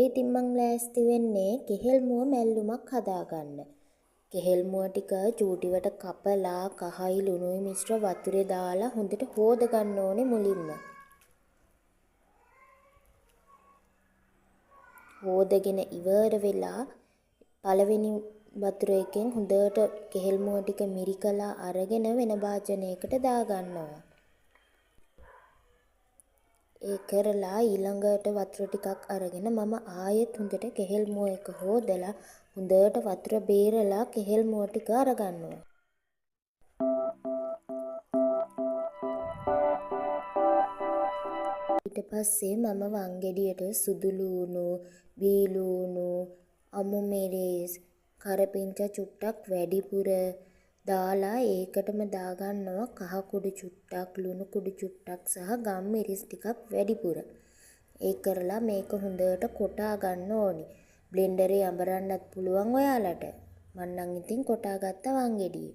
ඉතින් මං ලෑස්ති වෙන්නේ කෙහෙල් මුව මැල්ලුමක් හදාගන්න. කෙහෙල් මුව ටික චූටිවට කපලා කහයි ලුණුයි මිශ්‍ර වතුරේ දාලා හොඳට හොද ගන්න ඕනේ මුලින්ම. හොදගෙන ඉවර වෙලා පළවෙනි වතුර එකෙන් හොඳට කෙහෙල් මුව ටික මිරිකලා අරගෙන වෙන භාජනයකට දාගන්නවා. ඒ කරලා ඊළඟට වතුර ටිකක් අරගෙන මම ආයෙත් හොඳට කෙහෙල් මුව එක හොදලා හොඳට වතුර බේරලා කෙහෙල් මුව ටික අරගන්නවා. ඊට පස්සේ මම වංගෙඩියට සුදු ලූණු, බී ලූණු, අමු මිරිස්, කරපිංචා චුට්ටක් වැඩිපුර දාලා ඒකටම දාගන්නවා කහ කුඩු චුට්ටක්, ලුණු කුඩු චුට්ටක් සහ ගම් මිරිස් ටිකක් වැඩිපුර. ඒ කරලා මේක හොඳට කොටා ගන්න ඕනි. බ්ලෙන්ඩරේ අඹරන්නත් පුළුවන් ඔයාලට. මං නම් ඉතින් කොටා ගත්ත වංගෙඩියේ.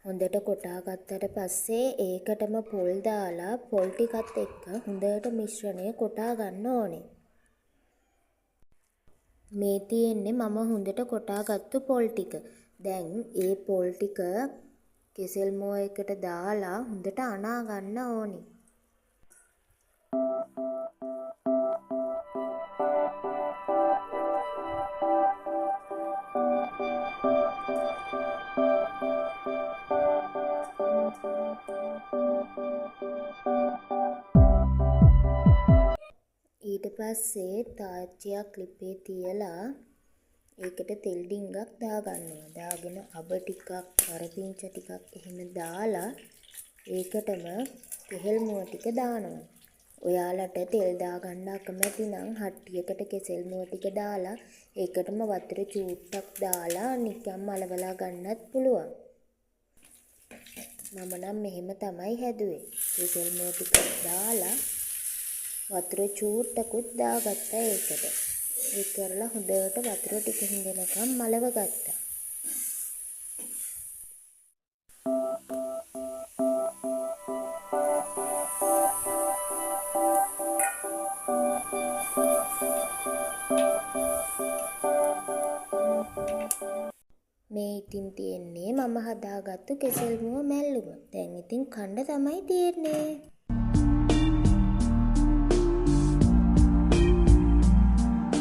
හොඳට කොටා ගත්තට පස්සේ ඒකටම පොල් දාලා පොල් ටිකත් එක්ක හොඳට මිශ්‍රණය කොටා ගන්න ඕනේ. මේ තියෙන්නේ මම හොඳට කොටා ගත්තු පොල් ටික. දැන් ඒ පොල් ටික කෙසෙල් මුව එකට දාලා හොඳට අනා ගන්න ඕනේ. ඊට පස්සේ තාච්චියක් ලිපේ තියලා ඒකට තෙල් ඩිංගක් දාගන්නවා. දාගෙන අබ ටිකක්, කරපිංචා ටිකක් එහෙම දාලා ඒකටම කෙහෙල් මුව ටික දානවා. ඔයාලට තෙල් දාගන්න අකමැති නම් හට්ටියකට කෙසෙල් මුව ටික දාලා ඒකටම වතුර චූට්ටක් දාලා නිකන් මලවලා ගන්නත් පුළුවන්. මම නම් මෙහෙම තමයි හැදුවේ. කෙසෙල් මුව ටික දාලා වතුර චූට්ටකුත් දාගත්තා ඒකට. ඒ කරලා හොඳට වතුර ටික හිඳෙනකම් මලව ගත්තා. මේ ඉතින් තියෙන්නේ මම හදාගත්තු කෙසෙල් මුව මැල්ලුම. දැන් ඉතින් කන්න තමයි තියෙන්නේ.